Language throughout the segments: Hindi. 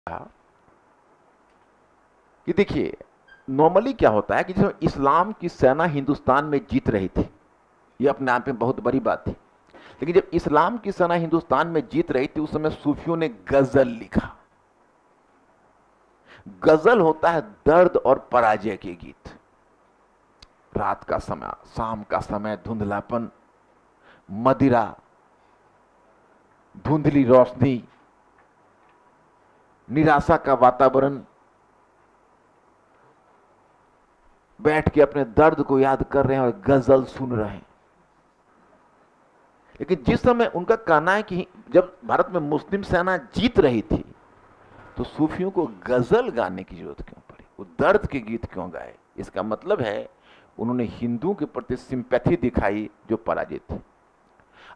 कि देखिए नॉर्मली क्या होता है कि जो इस्लाम की सेना हिंदुस्तान में जीत रही थी, ये अपने आप में बहुत बड़ी बात थी। लेकिन जब इस्लाम की सेना हिंदुस्तान में जीत रही थी उस समय सूफियों ने गजल लिखा। गजल होता है दर्द और पराजय के गीत। रात का समय, शाम का समय, धुंधलापन, मदिरा, धुंधली रोशनी, निराशा का वातावरण, बैठ के अपने दर्द को याद कर रहे हैं और गजल सुन रहे हैं। लेकिन जिस समय उनका कहना है कि जब भारत में मुस्लिम सेना जीत रही थी तो सूफियों को गजल गाने की जरूरत क्यों पड़ी, वो दर्द के गीत क्यों गाए? इसका मतलब है उन्होंने हिंदुओं के प्रति सिंपैथी दिखाई जो पराजित थे।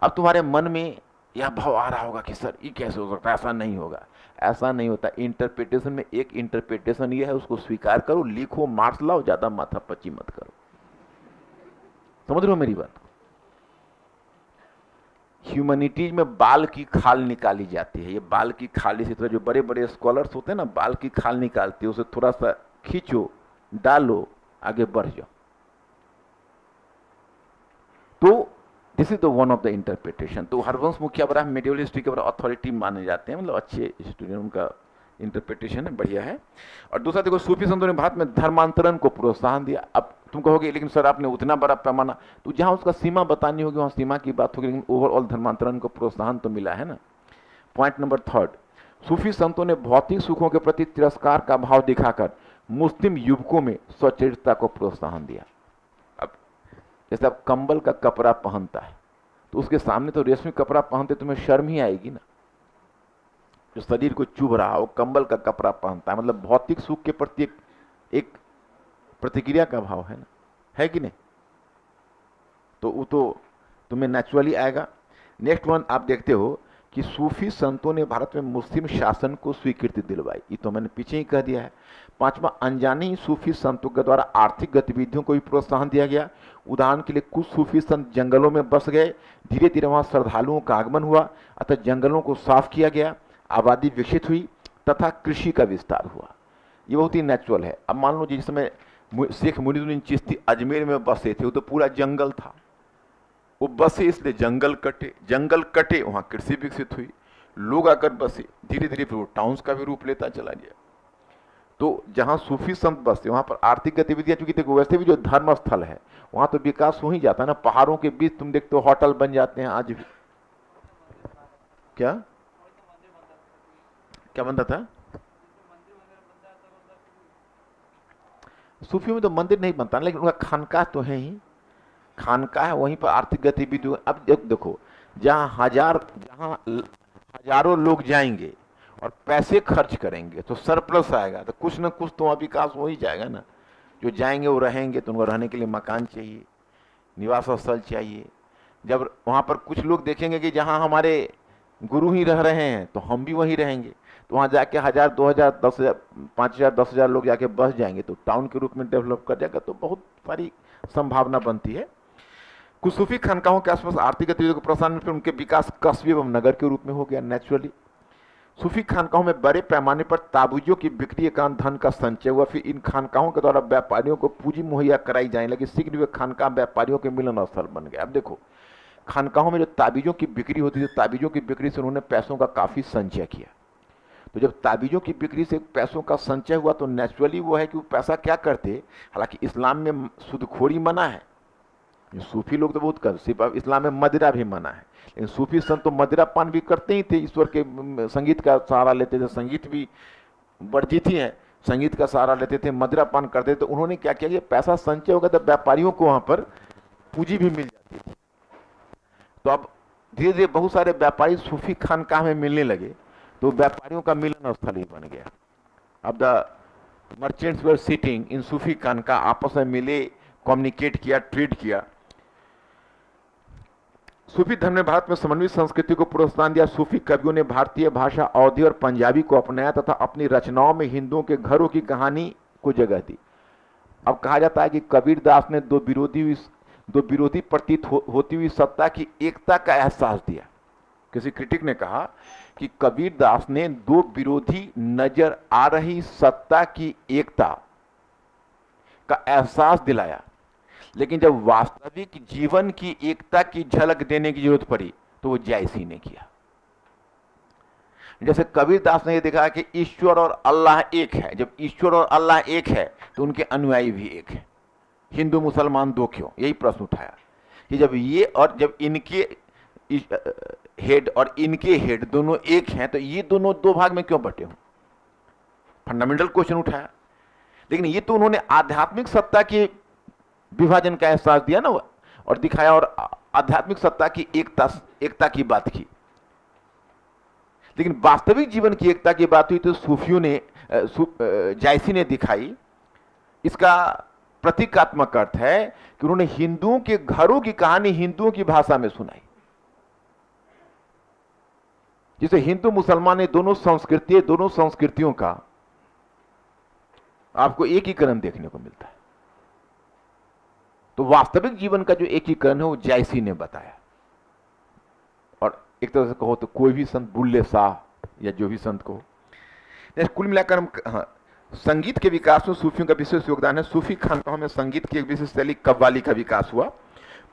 अब तुम्हारे मन में यह भाव आ रहा होगा कि सर ये कैसे हो सकता है, ऐसा नहीं होगा। ऐसा नहीं होता। इंटरप्रिटेशन में एक इंटरप्रिटेशन यह है, उसको स्वीकार करो, लिखो, मार्क्स लाओ, ज्यादा माथापच्ची मत करो। समझ रहे हो मेरी बात? ह्यूमैनिटीज में बाल की खाल निकाली जाती है। ये बाल की खाल इसी तरह जो बड़े बड़े स्कॉलर्स होते हैं ना, बाल की खाल निकालते हैं, उसे थोड़ा सा खींचो, डालो, आगे बढ़ जाओ। तो this is the one of the interpretation. तो हरवंश मुखिया बड़ा मेडिवल हिस्ट्री के बड़ा अथॉरिटी माने जाते हैं, मतलब अच्छे स्टूडेंट, उनका इंटरप्रिटेशन है, बढ़िया है। और दूसरा देखो, सूफी संतों ने भारत में धर्मांतरण को प्रोत्साहन दिया। अब तुम कहोगे लेकिन सर आपने उतना बड़ा पैमाना, तो जहां उसका सीमा बतानी होगी वहां सीमा की बात होगी, लेकिन ओवरऑल धर्मांतरण को प्रोत्साहन तो मिला है ना। पॉइंट नंबर थर्ड, सूफी संतों ने भौतिक सुखों के प्रति तिरस्कार का भाव दिखाकर मुस्लिम युवकों में स्वचरित्रता को प्रोत्साहन दिया। अब जैसे आप कंबल का कपड़ा पहनता है तो उसके सामने तो रेशमी कपड़ा पहनते तुम्हें शर्म ही आएगी ना। जो शरीर को चुभ रहा हो, कंबल का कपड़ा पहनता है, मतलब भौतिक सुख के प्रति एक प्रतिक्रिया का भाव है ना, है कि नहीं? तो वो तो तुम्हें नेचुरली आएगा। नेक्स्ट वन आप देखते हो कि सूफी संतों ने भारत में मुस्लिम शासन को स्वीकृति दिलवाई। ये तो मैंने पीछे ही कह दिया है। पांचवा, अनजाने ही सूफी संतों के द्वारा आर्थिक गतिविधियों को भी प्रोत्साहन दिया गया। उदाहरण के लिए कुछ सूफी संत जंगलों में बस गए, धीरे धीरे वहां श्रद्धालुओं का आगमन हुआ, अतः जंगलों को साफ किया गया, आबादी विकसित हुई तथा कृषि का विस्तार हुआ। ये बहुत ही नेचुरल है। अब मान लो जिस समय शेख मुनीजुद्दीन चिश्ती अजमेर में बसे थे, वो तो पूरा जंगल था, वो बसे इसलिए जंगल कटे, वहां कृषि विकसित हुई, लोग आकर बसे, धीरे धीरे फिर वो टाउन्स का भी रूप लेता चला गया। तो जहां सूफी संत बसते वहां पर आर्थिक गतिविधियां, चूंकि देखो वैसे भी जो धर्म स्थल है वहां तो विकास हो ही जाता है ना। पहाड़ों के बीच तुम देखते हो होटल बन जाते हैं आज भी। क्या क्या बनता था? सूफियों में तो मंदिर नहीं बनता, लेकिन उनका खानकाह तो है ही, खानकाह है, वहीं पर आर्थिक गतिविधि। अब देखो जहां हजारों लोग जाएंगे और पैसे खर्च करेंगे तो सरप्लस आएगा, तो कुछ ना कुछ तो विकास हो ही जाएगा ना। जो जाएंगे वो रहेंगे तो उनको रहने के लिए मकान चाहिए, निवास स्थल चाहिए। जब वहां पर कुछ लोग देखेंगे कि जहां हमारे गुरु ही रह रहे हैं तो हम भी वहीं रहेंगे, तो वहां जाके 1000, 2000, 10,000, 5000, 10,000 लोग जाके बस जाएंगे तो टाउन के रूप में डेवलप कर जाएगा। तो बहुत सारी संभावना बनती है। कुछ सूफी खानकाहों के आसपास आर्थिक गतिविधियों को प्रोत्साहन, फिर उनके विकास कस्बे एवं नगर के रूप में हो गया नेचुरली। सूफी खानकाहों में बड़े पैमाने पर ताबूजों की बिक्री के कारण धन का संचय हुआ। फिर इन खानकाहों के द्वारा व्यापारियों को पूंजी मुहैया कराई जाने लगी। शीघ्र वे खानकाह व्यापारियों के मिलन स्थल बन गए। अब देखो खानकाहों में जो ताबीजों की बिक्री होती थी, ताबीजों की बिक्री से उन्होंने पैसों का काफी संचय किया। तो जब ताबीजों की बिक्री से पैसों का संचय हुआ तो नेचुरली वो है कि वो पैसा क्या करते, हालांकि इस्लाम में सूदखोरी मना है, सूफी लोग तो बहुत कर, सिर्फ इस्लाम में मदिरा भी मना है, लेकिन सूफी संत तो मदिरा पान भी करते ही थे, ईश्वर के संगीत का सहारा लेते थे, संगीत भी वर्जित ही है, संगीत का सहारा लेते थे, मदिरा पान करते थे। तो उन्होंने क्या किया, पैसा संचय होगा तो व्यापारियों को वहां पर पूंजी भी मिल जाती थी। तो अब धीरे धीरे बहुत सारे व्यापारी सूफी खानकाह में मिलने लगे, तो व्यापारियों का मिलन स्थल ही बन गया। अब the merchants were sitting in Sufi खानकाह, आपस में मिले, कम्युनिकेट किया, ट्रेड किया। सूफी धर्म ने भारत में समन्वित संस्कृति को प्रोत्साहन दिया। सूफी कवियों ने भारतीय भाषा अवधी और पंजाबी को अपनाया तथा अपनी रचनाओं में हिंदुओं के घरों की कहानी को जगह दी। अब कहा जाता है कि कबीर दास ने दो विरोधी प्रतीत होती हुई सत्ता की एकता का एहसास दिया। किसी क्रिटिक ने कहा कि कबीर दास ने दो विरोधी नजर आ रही सत्ता की एकता का एहसास दिलाया, लेकिन जब वास्तविक जीवन की एकता की झलक देने की जरूरत पड़ी तो वो जायसी ने किया। जैसे कबीर दास ने यह देखा कि ईश्वर और अल्लाह एक है, जब ईश्वर और अल्लाह एक है तो उनके अनुयायी भी एक है, हिंदू मुसलमान दो क्यों, यही प्रश्न उठाया कि जब ये और जब इनके हेड और इनके हेड दोनों एक हैं तो ये दोनों दो भाग में क्यों बटे हों, फंडामेंटल क्वेश्चन उठाया। लेकिन ये तो उन्होंने आध्यात्मिक सत्ता के विभाजन का एहसास दिया ना और दिखाया, और आध्यात्मिक सत्ता की एकता की बात की। लेकिन वास्तविक जीवन की एकता की बात हुई तो सूफियों ने जायसी ने दिखाई। इसका प्रतीकात्मक अर्थ है कि उन्होंने हिंदुओं के घरों की कहानी हिंदुओं की भाषा में सुनाई, जिसे हिंदू मुसलमान ने दोनों संस्कृतियों का आपको एकीकरण देखने को मिलता है। तो वास्तविक जीवन का जो एकीकरण है वो जायसी ने बताया। और एक तरह से कहो तो कोई भी संत, बुल्ले शाह या जो भी संत को, कुल मिलाकर हम संगीत के विकास में सूफियों का विशेष योगदान है। सूफी खानकाहों में संगीत की एक विशेष शैली कव्वाली का विकास हुआ।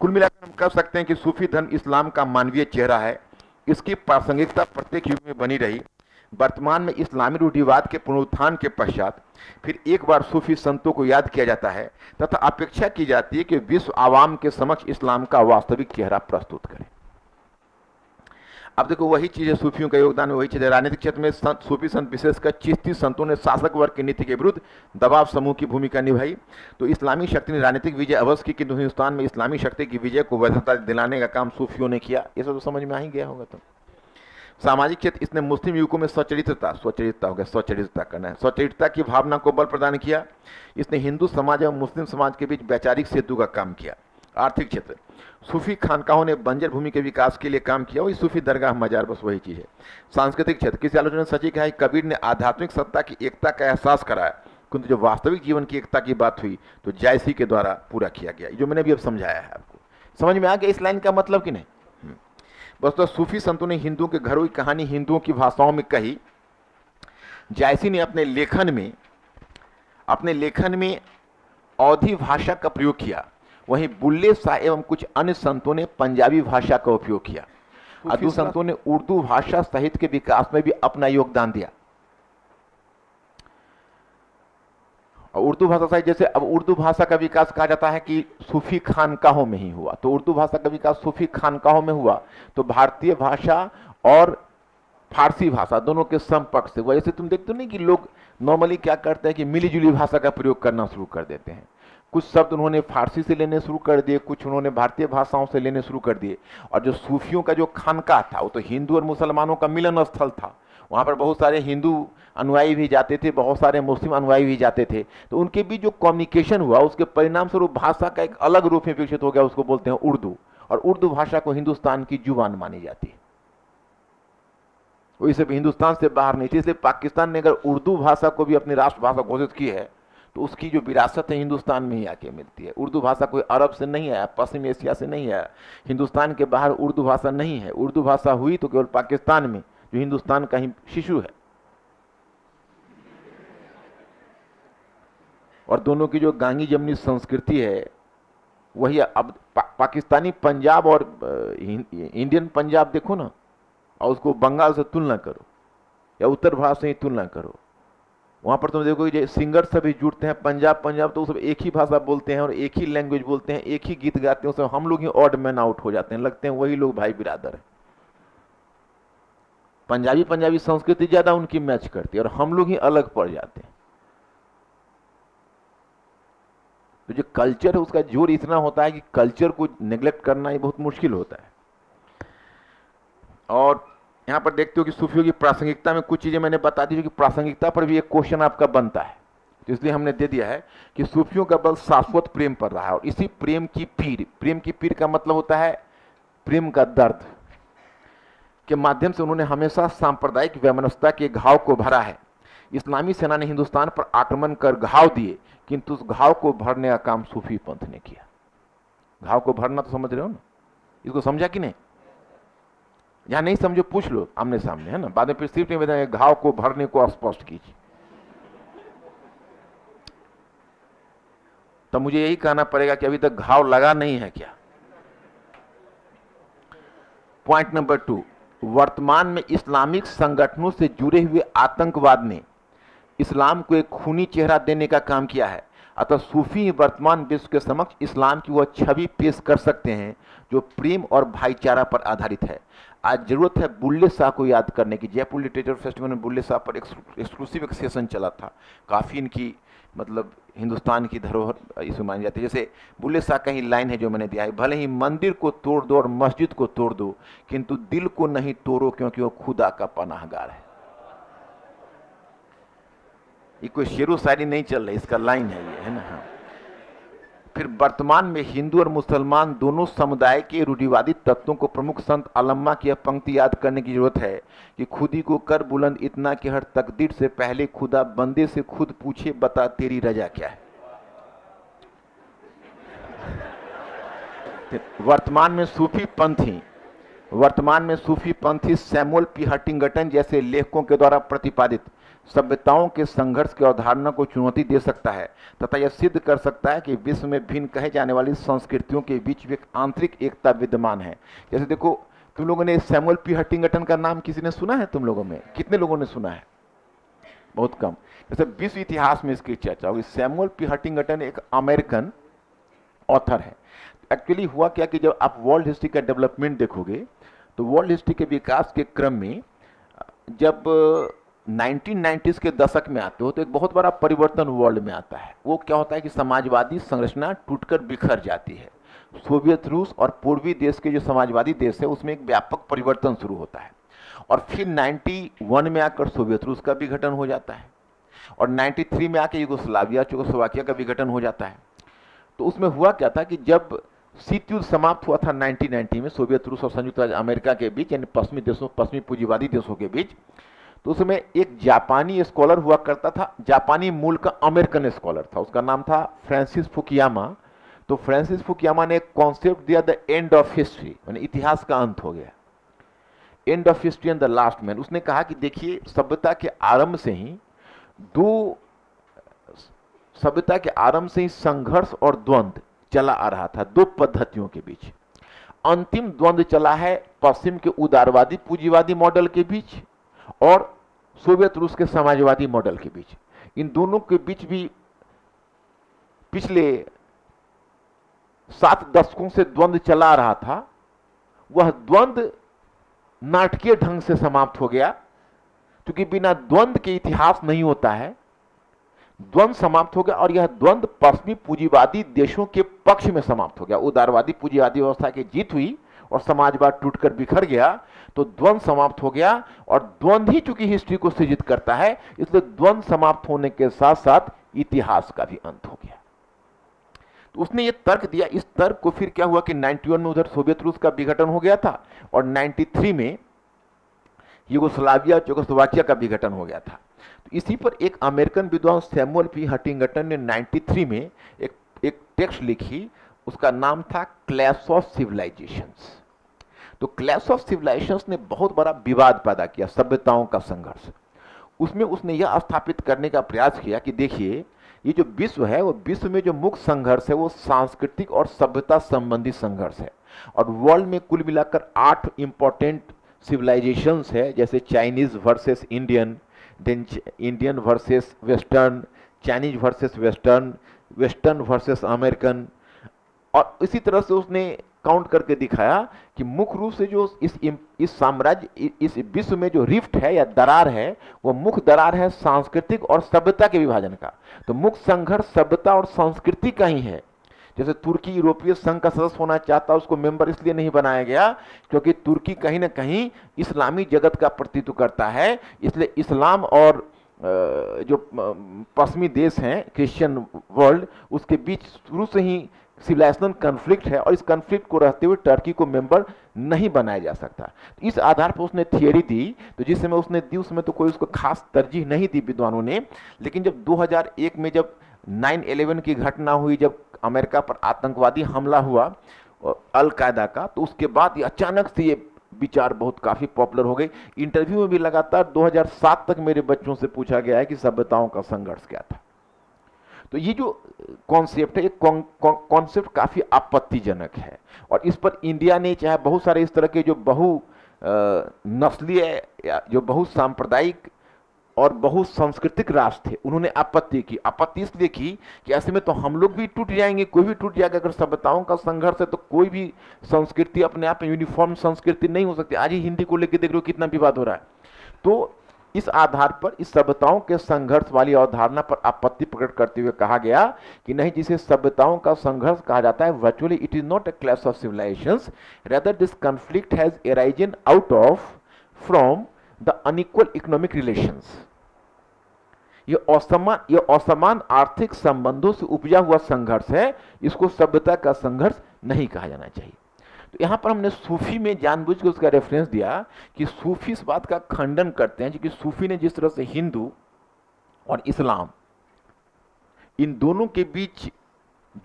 कुल मिलाकर हम कह सकते हैं कि सूफी धर्म इस्लाम का मानवीय चेहरा है। इसकी प्रासंगिकता प्रत्येक युग में बनी रही। वर्तमान में इस्लामी रूढ़िवाद के पुनरुत्थान के पश्चात फिर एक बार सूफी संतों को याद किया जाता है तथा अपेक्षा की जाती है कि विश्व आवाम के समक्ष इस्लाम का वास्तविक चेहरा प्रस्तुत करें। अब देखो वही चीज है, सूफियों का योगदान वही चीज है। राजनीतिक क्षेत्र में सूफी संत विशेषकर चिश्ती संतों ने शासक वर्ग की नीति के विरुद्ध दबाव समूह की भूमिका निभाई। तो इस्लामी शक्ति ने राजनीतिक विजय अवश्य की, किंतु हिंदुस्तान में इस्लामी शक्ति की विजय को वैधता दिलाने का काम सूफियों ने किया। ये सब तो समझ में आ ही गया होगा। तो सामाजिक क्षेत्र, इसने मुस्लिम युवकों में स्वचरित्रता करना है, स्वचरित्रता की भावना को बल प्रदान किया। इसने हिंदू समाज एवं मुस्लिम समाज के बीच वैचारिक सेतु का काम किया। आर्थिक क्षेत्र, सूफी खानकाहों ने बंजर भूमि के विकास के लिए काम किया, वही सूफी दरगाह मजार, बस वही चीज है। सांस्कृतिक क्षेत्र, किसी आलोचना ने सच ही कहा है, कबीर ने आध्यात्मिक सत्ता की एकता का एहसास कराया, किंतु जब वास्तविक जीवन की एकता की बात हुई तो जायसी के द्वारा पूरा किया गया। जो मैंने भी अब समझाया है, आपको समझ में आ गया इस लाइन का मतलब कि नहीं? बस तो सूफी संतों ने हिंदुओं के घरों की कहानी हिंदुओं की भाषाओं में कही। जायसी ने अपने लेखन में अवधी भाषा का प्रयोग किया, वहीं बुल्ले शाह एवं कुछ अन्य संतों ने पंजाबी भाषा का उपयोग किया। अदू संतों ने उर्दू भाषा साहित्य के विकास में भी अपना योगदान दिया। और उर्दू भाषा साहित्य, जैसे अब उर्दू भाषा का विकास कहा जाता है कि सूफी खानकाहों में ही हुआ, तो उर्दू भाषा का विकास सूफी खानकाहों में हुआ। तो भारतीय भाषा और फारसी भाषा दोनों के संपर्क से, वैसे तुम देखते हो नहीं कि लोग नॉर्मली क्या करते हैं कि मिलीजुली भाषा का प्रयोग करना शुरू कर देते हैं। कुछ शब्द उन्होंने फारसी से लेने शुरू कर दिए, कुछ उन्होंने भारतीय भाषाओं से लेने शुरू कर दिए। और जो सूफियों का जो खानका था वो तो हिंदू और मुसलमानों का मिलन स्थल था। वहाँ पर बहुत सारे हिंदू अनुयायी भी जाते थे, बहुत सारे मुस्लिम अनुयायी भी जाते थे। तो उनके बीच जो कम्युनिकेशन हुआ उसके परिणाम स्वरूप भाषा का एक अलग रूप में विकसित हो गया, उसको बोलते हैं उर्दू। और उर्दू भाषा को हिंदुस्तान की जुबान मानी जाती है, वो इसे हिंदुस्तान से बाहर नहीं थी। इसलिए पाकिस्तान ने अगर उर्दू भाषा को भी अपनी राष्ट्रभाषा घोषित की है तो उसकी जो विरासत है हिंदुस्तान में ही आके मिलती है। उर्दू भाषा कोई अरब से नहीं आया, पश्चिम एशिया से नहीं आया, हिंदुस्तान के बाहर उर्दू भाषा नहीं है। उर्दू भाषा हुई तो केवल पाकिस्तान में, जो हिंदुस्तान का ही शिशु है। और दोनों की जो गांगी जमनी संस्कृति है वही अब पाकिस्तानी पंजाब और इंडियन पंजाब देखो ना, और उसको बंगाल से तुलना करो या उत्तर भारत से ही तुलना करो। वहाँ पर तुम देखो कि सिंगर सभी जुड़ते हैं, पंजाब तो सब एक ही भाषा बोलते हैं और एक ही लैंग्वेज बोलते हैं, एक ही गीत गाते हैं। उसमें हम लोग ही ऑड मैन आउट हो जाते हैं, लगते हैं वही लोग भाई बिरादर हैं। पंजाबी संस्कृति ज्यादा उनकी मैच करती है और हम लोग ही अलग पड़ जाते हैं। तो जो कल्चर है उसका जोर इतना होता है कि कल्चर को नेग्लेक्ट करना ही बहुत मुश्किल होता है। और यहाँ पर देखते हो कि सूफियों की प्रासंगिकता में कुछ चीजें मैंने बता दी, कि प्रासंगिकता पर भी एक क्वेश्चन आपका बनता है, तो इसलिए हमने दे दिया है कि सूफियों का बल शाश्वत प्रेम पर रहा है। और इसी प्रेम की पीर का मतलब होता है प्रेम का दर्द के माध्यम से उन्होंने हमेशा सांप्रदायिक वैमनस्यता के घाव को भरा है। इस्लामी सेना ने हिंदुस्तान पर आक्रमण कर घाव दिए, किंतु उस घाव को भरने का काम सूफी पंथ ने किया। घाव को भरना तो समझ रहे हो ना, इसको समझा कि नहीं? यहाँ नहीं समझो पूछ लो आमने सामने, है ना, बाद में फिर सिर्फ नहीं बताएंगे, घाव को भरने को स्पष्ट कीजिए। तो मुझे यही कहना पड़ेगा कि अभी तक घाव लगा नहीं है क्या। पॉइंट नंबर 2, वर्तमान में इस्लामिक संगठनों से जुड़े हुए आतंकवाद ने इस्लाम को एक खूनी चेहरा देने का काम किया है। अतः सूफी वर्तमान विश्व के समक्ष इस्लाम की वह छवि पेश कर सकते हैं जो प्रेम और भाईचारा पर आधारित है। आज जरूरत है बुल्ले शाह को याद करने की। जयपुर लिटरेचर फेस्टिवल में बुल्ले शाह पर एक्सक्लूसिव एक सेशन चला था। काफ़ी इनकी मतलब हिंदुस्तान की धरोहर इसमें मानी जाती है। जैसे बुल्ले शाह का ही लाइन है जो मैंने दिया है, भले ही मंदिर को तोड़ दो और मस्जिद को तोड़ दो, किंतु दिल को नहीं तोड़ो क्योंकि वो खुदा का पनाहगार है। ये कोई शेरो शायरी नहीं चल रही, इसका लाइन है ये, है ना। हाँ। फिर वर्तमान में हिंदू और मुसलमान दोनों समुदाय के रूढ़िवादी तत्वों को प्रमुख संत आलम्मा की यह पंक्ति याद करने की जरूरत है कि खुदी को कर बुलंद इतना कि हर तकदीर से पहले खुदा बंदे से खुद पूछे, बता तेरी रजा क्या है। वर्तमान में सूफी पंथी सैमुअल पी हंटिंगटन जैसे लेखकों के द्वारा प्रतिपादित सभ्यताओं के संघर्ष की अवधारणा को चुनौती दे सकता है तथा यह सिद्ध कर सकता है कि विश्व में भिन्न कहे जाने वाली संस्कृतियों के बीच एक आंतरिक एकता विद्यमान है। जैसे देखो, तुम लोगों ने सैमुअल पी हंटिंगटन का नाम किसी ने सुना है? तुम लोगों में कितने लोगों ने सुना है? बहुत कम। जैसे विश्व इतिहास में इसकी चर्चा होगी। सैमुअल पी हंटिंगटन एक अमेरिकन ऑथर है। एक्चुअली हुआ क्या कि जब आप वर्ल्ड हिस्ट्री का डेवलपमेंट देखोगे तो वर्ल्ड हिस्ट्री के विकास के क्रम में जब 1990s के दशक में आते हो तो एक बहुत बड़ा परिवर्तन वर्ल्ड में आता है। वो क्या होता है कि समाजवादी संरचना टूटकर बिखर जाती है। सोवियत रूस और पूर्वी देश के जो समाजवादी देश है उसमें एक व्यापक परिवर्तन शुरू होता है। और फिर 91 में आकर सोवियत रूस का विघटन हो जाता है और 93 में आकर यूगोस्लाविया चेकोस्लोवाकिया का विघटन हो जाता है। तो उसमें हुआ क्या था कि जब शीत युद्ध समाप्त हुआ था 1990 में सोवियत रूस और संयुक्त राज्य अमेरिका के बीच, यानी पश्चिमी पूंजीवादी देशों के बीच, तो उसमें एक जापानी स्कॉलर हुआ करता था, जापानी मूल का अमेरिकन स्कॉलर था, उसका नाम था फ्रांसिस फुकुयामा। तो फ्रांसिस फुकुयामा ने एक कॉन्सेप्ट दिया, द एंड ऑफ हिस्ट्री, यानी इतिहास का अंत हो गया, end of history and the last man. उसने कहा कि देखिए, सभ्यता के आरंभ से ही संघर्ष और द्वंद्व चला आ रहा था दो पद्धतियों के बीच। अंतिम द्वंद्व चला है पश्चिम के उदारवादी पूंजीवादी मॉडल के बीच और सोवियत रूस के समाजवादी मॉडल के बीच। इन दोनों के बीच भी पिछले 7 दशकों से द्वंद्व चला रहा था। वह द्वंद्व नाटकीय ढंग से समाप्त हो गया, क्योंकि बिना द्वंद्व के इतिहास नहीं होता है। द्वंद्व समाप्त हो गया और यह द्वंद्व पश्चिमी पूंजीवादी देशों के पक्ष में समाप्त हो गया। उदारवादी पूंजीवादी व्यवस्था की जीत हुई और समाजवाद टूटकर बिखर गया, तो द्वंद्व समाप्त हो गया। और द्वंद्व ही चूंकि हिस्ट्री को सृजित करता है, इसलिए द्वंद्व समाप्त होने के साथ साथ इतिहास का भी अंत हो गया। तो उसने ये तर्क दिया। इस तर्क को फिर क्या हुआ कि 91 में उधर सोवियत रूस का विघटन हो गया था और 93 में यूगोस्लाविया चेकोस्लोवाकिया का विघटन हो गया था। तो इसी पर एक अमेरिकन विद्वान सैमुअल पी हंटिंगटन ने 93 में एक टेक्स्ट लिखी, उसका नाम था क्लैश ऑफ सिविलाइजेशंस। तो क्लैश ऑफ सिविलाइजेशंस ने बहुत बड़ा विवाद पैदा किया, सभ्यताओं का संघर्ष। उसमें उसने यह स्थापित करने का प्रयास किया कि देखिए, ये जो विश्व है, वो विश्व में जो मुख्य संघर्ष है वो सांस्कृतिक और सभ्यता संबंधी संघर्ष है। और वर्ल्ड में कुल मिलाकर 8 इंपॉर्टेंट सिविलाइजेशंस है, जैसे Chinese versus Indian, then Indian versus western, Chinese versus western, western versus American. और इसी तरह से उसने काउंट करके दिखाया कि मुख्य रूप से जो इस साम्राज्य, इस विश्व में जो रिफ्ट है या दरार है, वो मुख्य दरार है सांस्कृतिक और सभ्यता के विभाजन का। तो मुख्य संघर्ष सभ्यता और संस्कृति का ही है। जैसे तुर्की यूरोपीय संघ का सदस्य होना चाहता, उसको मेंबर इसलिए नहीं बनाया गया क्योंकि तुर्की कहीं ना कहीं इस्लामी जगत का प्रतिनिधित्व करता है। इसलिए इस्लाम और जो पश्चिमी देश हैं, क्रिश्चियन वर्ल्ड, उसके बीच शुरू से ही सिविलाइजेशनल कन्फ्लिक्ट है और इस कन्फ्लिक्ट को रहते हुए टर्की को मेंबर नहीं बनाया जा सकता। इस आधार पर उसने थियरी दी। तो जिस समय उसने दी उसमें तो कोई उसको खास तरजीह नहीं दी विद्वानों ने, लेकिन जब 2001 में जब 9/11 की घटना हुई, जब अमेरिका पर आतंकवादी हमला हुआ अल कायदा का, तो उसके बाद ये अचानक से ये विचार बहुत काफ़ी पॉपुलर हो गए। इंटरव्यू में भी लगातार 2007 तक मेरे बच्चों से पूछा गया है कि सभ्यताओं का संघर्ष क्या था। तो ये जो कॉन्सेप्ट है, ये कॉन्सेप्ट काफ़ी आपत्तिजनक है, और इस पर इंडिया ने, चाहे बहुत सारे इस तरह के जो बहु नस्लीय या जो बहु सांप्रदायिक और बहुत सांस्कृतिक राष्ट्र थे, उन्होंने आपत्ति की। आपत्ति इसलिए की कि ऐसे में तो हम लोग भी टूट जाएंगे, कोई भी टूट जाएगा। अगर सभ्यताओं का संघर्ष है तो कोई भी संस्कृति अपने आप में यूनिफॉर्म संस्कृति नहीं हो सकती। आज ही हिंदी को लेकर देख लो कितना विवाद हो रहा है। तो इस आधार पर, इस सभ्यताओं के संघर्ष वाली अवधारणा पर आपत्ति प्रकट करते हुए कहा गया कि नहीं, जिसे सभ्यताओं का संघर्ष कहा जाता है, virtually it is not a clash of civilisations, rather this conflict has arisen out of from the unequal economic relations. ये असमान आर्थिक संबंधों से उपजा हुआ संघर्ष है, इसको सभ्यता का संघर्ष नहीं कहा जाना चाहिए। तो यहां पर हमने सूफी में जानबूझ के उसका रेफरेंस दिया कि सूफी इस बात का खंडन करते हैं, क्योंकि सूफी ने जिस तरह से हिंदू और इस्लाम इन दोनों के बीच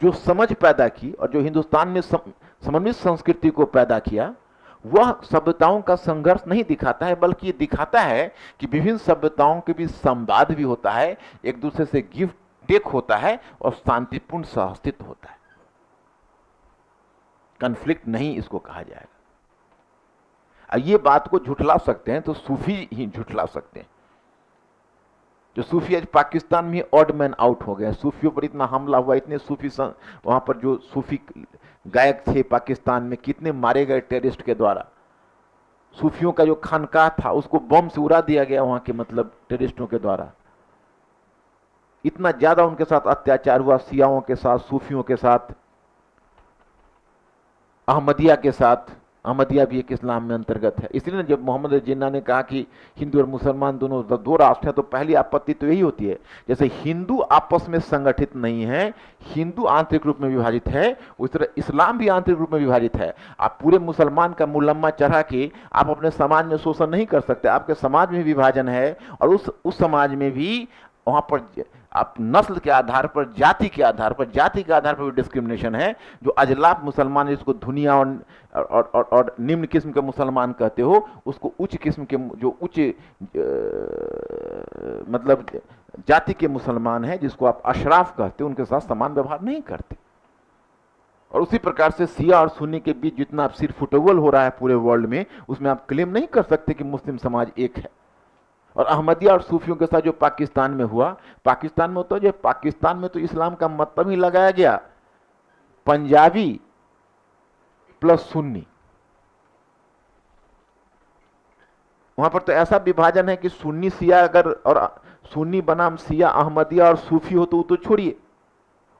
जो समझ पैदा की और जो हिंदुस्तान में समन्वित संस्कृति को पैदा किया, वह सभ्यताओं का संघर्ष नहीं दिखाता है, बल्कि ये दिखाता है कि विभिन्न सभ्यताओं के बीच संवाद भी होता है, एक दूसरे से गिव टेक होता है और शांतिपूर्ण सहअस्तित्व होता है। कन्फ्लिक्ट नहीं इसको कहा जाएगा। ये बात को झुठला सकते हैं तो सूफी ही झुठला सकते हैं। जो सूफी आज पाकिस्तान में ऑड मैन आउट हो गए, सूफियों पर इतना हमला हुआ, इतने सूफी वहां पर जो सूफी गायक थे पाकिस्तान में, कितने मारे गए टेररिस्ट के द्वारा। सूफियों का जो खानकाह था उसको बम से उड़ा दिया गया वहां के, मतलब टेररिस्टों के द्वारा। इतना ज्यादा उनके साथ अत्याचार हुआ, शियाओं के साथ, सूफियों के साथ, अहमदिया के साथ। अहमदिया भी एक इस्लाम में अंतर्गत है। इसलिए जब मोहम्मद जिन्ना ने कहा कि हिंदू और मुसलमान दोनों दो राष्ट्र हैं, तो पहली आपत्ति तो यही होती है, जैसे हिंदू आपस में संगठित नहीं है, हिंदू आंतरिक रूप में विभाजित है, उस तरह इस्लाम भी आंतरिक रूप में विभाजित है। आप पूरे मुसलमान का मुलम्मा चढ़ा के आप अपने समाज में शोषण नहीं कर सकते। आपके समाज में विभाजन है, और उस समाज में भी वहां पर आप नस्ल के आधार पर, जाति के आधार पर भी डिस्क्रिमिनेशन है। जो अजलाफ मुसलमान, जिसको धुनिया और निम्न किस्म के मुसलमान कहते हो, उसको उच्च किस्म के, जो उच्च मतलब जाति के मुसलमान हैं, जिसको आप अशराफ कहते हो, उनके साथ समान व्यवहार नहीं करते। और उसी प्रकार से शिया और सुन्नी के बीच जितना सिर फुटबॉल हो रहा है पूरे वर्ल्ड में, उसमें आप क्लेम नहीं कर सकते कि मुस्लिम समाज एक है। और अहमदिया और सूफियों के साथ जो पाकिस्तान में हुआ, पाकिस्तान में होता है, जो पाकिस्तान में तो इस्लाम का मतलब ही लगाया गया, पंजाबी प्लस सुन्नी। वहां पर तो ऐसा विभाजन है कि सुन्नी शिया, अगर और सुन्नी बनाम शिया, अहमदिया और सूफी हो तो छोड़िए,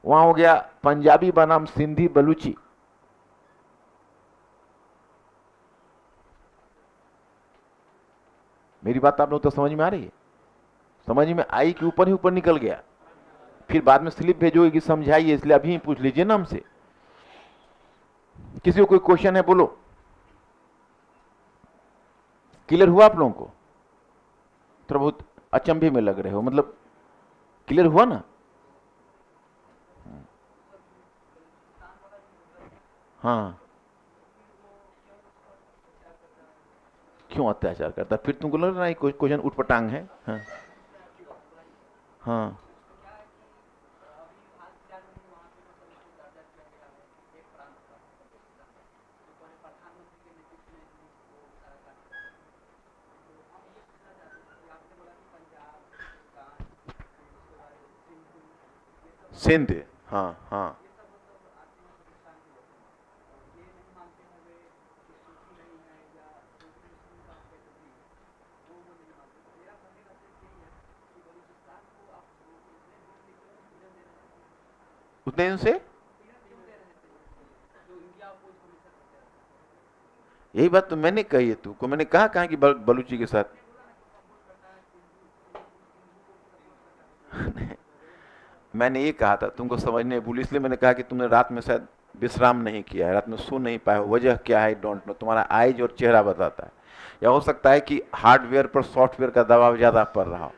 वहां हो गया पंजाबी बनाम सिंधी बलूची। मेरी बात आप लोग तो समझ में आ रही है? समझ में आई कि ऊपर ही ऊपर निकल गया? फिर बाद में स्लिप भेजोगे कि समझाइए, इसलिए अभी ही पूछ लीजिए ना हमसे। किसी को कोई क्वेश्चन है बोलो। क्लियर हुआ आप लोगों को? थोड़ा बहुत अचंभे में लग रहे हो, मतलब क्लियर हुआ ना? हाँ, क्यों अत्याचार करता? फिर तुमको लग रहा है क्वेश्चन उठपटांग है। हाँ हाँ, सिंध, हाँ हाँ, उतने दिन से यही बात तो मैंने कही है तुमको। मैंने कहा कि बलूची के साथ मैंने ये कहा था, तुमको समझने भूल, इसलिए मैंने कहा कि तुमने रात में शायद विश्राम नहीं किया है, रात में सो नहीं पाए हो। वजह क्या है डोंट नो, तुम्हारा आइज और चेहरा बताता है। या हो सकता है कि हार्डवेयर पर सॉफ्टवेयर का दबाव ज्यादा पड़ रहा हो,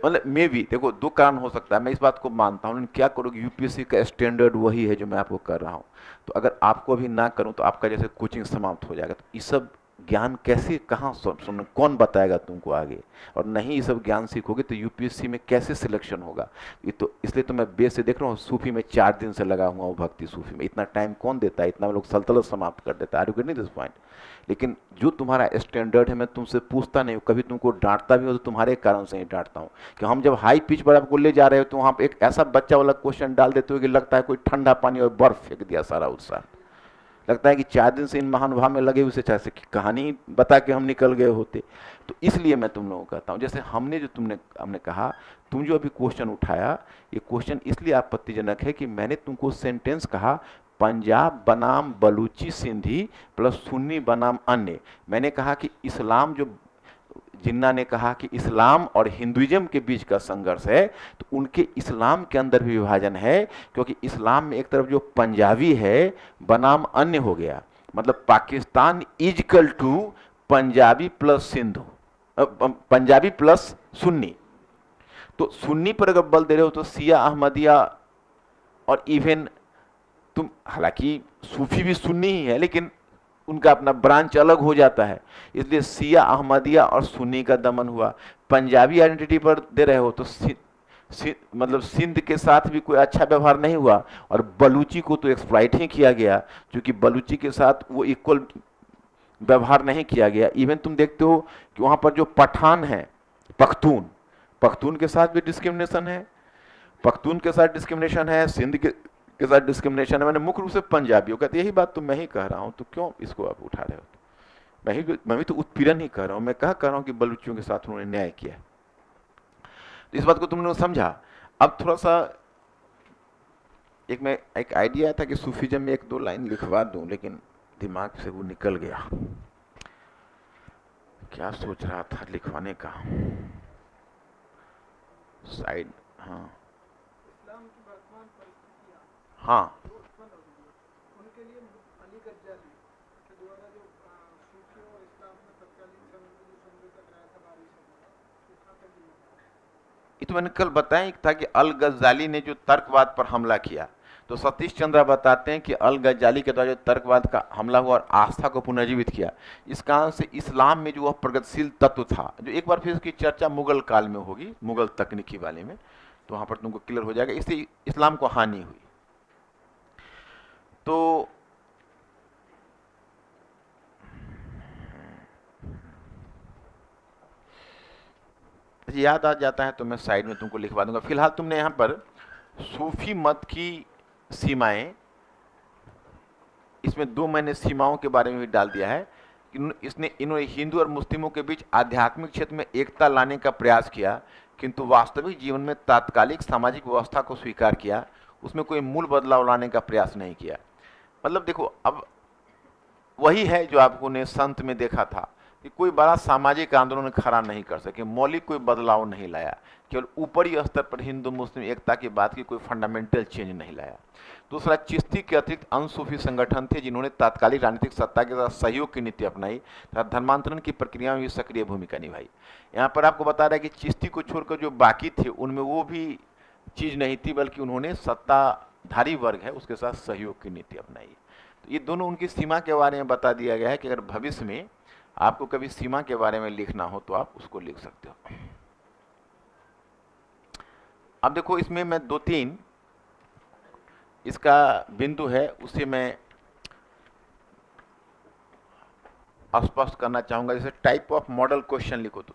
मतलब मे भी। देखो, दो कारण हो सकता है, मैं इस बात को मानता हूँ। क्या करोगे, यूपीएससी का स्टैंडर्ड वही है जो मैं आपको कर रहा हूँ। तो अगर आपको अभी ना करूँ तो आपका जैसे कोचिंग समाप्त हो जाएगा। तो ये सब ज्ञान कैसे, कहाँ सुन, कौन बताएगा तुमको आगे, और नहीं ये सब ज्ञान सीखोगे तो यूपीएससी में कैसे सिलेक्शन होगा। ये तो इसलिए तो मैं बेस से देख रहा हूँ, सूफी में 4 दिन से लगा हुआ हूँ, भक्ति सूफी में इतना टाइम कौन देता है, इतना लोग सल्तनत समाप्त कर देता है। Are you getting this point. लेकिन जो तुम्हारा स्टैंडर्ड है मैं तुमसे पूछता नहीं हूँ, कभी तुमको डांटता भी हो तो तुम्हारे कारण से ही डांटता हूँ कि हम जब हाई पिच पर आपको ले जा रहे हो तो वहाँ पर एक ऐसा बच्चा वाला क्वेश्चन डाल देते हो कि लगता है कोई ठंडा पानी और बर्फ फेंक दिया सारा उत्साह। लगता है कि 4 दिन से इन महानुभाव में लगे उसे चाहे कि कहानी बता के हम निकल गए होते। तो इसलिए मैं तुम लोगों को कहता हूँ, जैसे हमने कहा, तुम जो अभी क्वेश्चन उठाया, ये क्वेश्चन इसलिए आपत्तिजनक है कि मैंने तुमको सेंटेंस कहा पंजाब बनाम बलूची सिंधी प्लस सुन्नी बनाम अन्य। मैंने कहा कि इस्लाम, जो जिन्ना ने कहा कि इस्लाम और हिंदुइज्म के बीच का संघर्ष है, तो उनके इस्लाम के अंदर भी विभाजन है, क्योंकि इस्लाम में एक तरफ जो पंजाबी है बनाम अन्य हो गया, मतलब Pakistan is equal to Punjabi plus Sindhu, Punjabi plus Sunni. तो सुन्नी पर अगर बल दे रहे हो तो सिया अहमदिया, और इवन तुम, हालांकि सूफी भी सुन्नी ही है लेकिन उनका अपना ब्रांच अलग हो जाता है, इसलिए सिया अहमदिया और सुन्नी का दमन हुआ। पंजाबी आइडेंटिटी पर दे रहे हो तो मतलब सिंध के साथ भी कोई अच्छा व्यवहार नहीं हुआ, और बलूची को तो एक्सप्लॉइट ही किया गया, क्योंकि बलूची के साथ वो इक्वल व्यवहार नहीं किया गया। इवन तुम देखते हो कि वहां पर जो पठान है, पख्तून के साथ भी डिस्क्रिमिनेशन है, पख्तून के साथ डिस्क्रिमिनेशन है, सिंध के साथ डिस्क्रिमिनेशन है। मैंने मुख्य रूप से पंजाबियों का, यही बात तो मैं ही कह रहा हूं, तो क्यों इसको आप उठा रहे हो। मैं भी तो उत्पीड़न ही कर रहा हूं, मैं कह रहा हूं कि बलूचियों के साथ उन्होंने न्याय किया। तो इस बात को तुमने समझा। अब थोड़ा सा एक आइडिया था कि सूफीजम में 1-2 लाइन लिखवा दूं, लेकिन दिमाग से वो निकल गया। क्या सोच रहा था लिखवाने का, साइड, हाँ हाँ, उनके लिए अली गज्जाली के द्वारा जो सूफियों और इस्लाम में तत्कालीन समय में जो समझौता कराया था बारिश में, ये तो मैंने कल बताया था कि अल गज्जाली ने जो तर्कवाद पर हमला किया, तो सतीश चंद्र बताते हैं कि अल गज्जाली के द्वारा जो तर्कवाद का हमला हुआ और आस्था को पुनर्जीवित किया, इस कारण से इस्लाम में जो वह प्रगतिशील तत्व था, जो एक बार फिर उसकी चर्चा मुगल काल में होगी, मुगल तकनीकी वाले में, तो वहां पर तुमको क्लियर हो जाएगा, इससे इस्लाम को हानि हुई। तो याद आ जाता है तो मैं साइड में तुमको लिखवा दूंगा। फिलहाल तुमने यहां पर सूफी मत की सीमाएं, इसमें 2 मैंने सीमाओं के बारे में भी डाल दिया है कि इन्होंने हिंदू और मुस्लिमों के बीच आध्यात्मिक क्षेत्र में एकता लाने का प्रयास किया, किंतु वास्तविक जीवन में तात्कालिक सामाजिक व्यवस्था को स्वीकार किया, उसमें कोई मूल बदलाव लाने का प्रयास नहीं किया। मतलब देखो, अब वही है जो आपको ने संत में देखा था कि कोई बड़ा सामाजिक आंदोलन खड़ा नहीं कर सके, मौलिक कोई बदलाव नहीं लाया, केवल ऊपरी स्तर पर हिंदू मुस्लिम एकता की बात की, कोई फंडामेंटल चेंज नहीं लाया। दूसरा, चिश्ती के अतिरिक्त अनसूफी संगठन थे जिन्होंने तात्कालिक राजनीतिक सत्ता के साथ सहयोग की नीति अपनाई तथा धर्मांतरण की प्रक्रिया में भी सक्रिय भूमिका निभाई। यहाँ पर आपको बता रहा है कि चिश्ती को छोड़कर जो बाकी थे उनमें वो भी चीज नहीं थी, बल्कि उन्होंने सत्ताधारी वर्ग है उसके साथ सहयोग की नीति अपनाई। तो ये दोनों उनकी सीमा के बारे में बता दिया गया है कि अगर भविष्य में आपको कभी सीमा के बारे में लिखना हो तो आप उसको लिख सकते हो। अब देखो, इसमें मैं 2-3 इसका बिंदु है उसे मैं स्पष्ट करना चाहूंगा। जैसे टाइप ऑफ मॉडल क्वेश्चन लिखो तो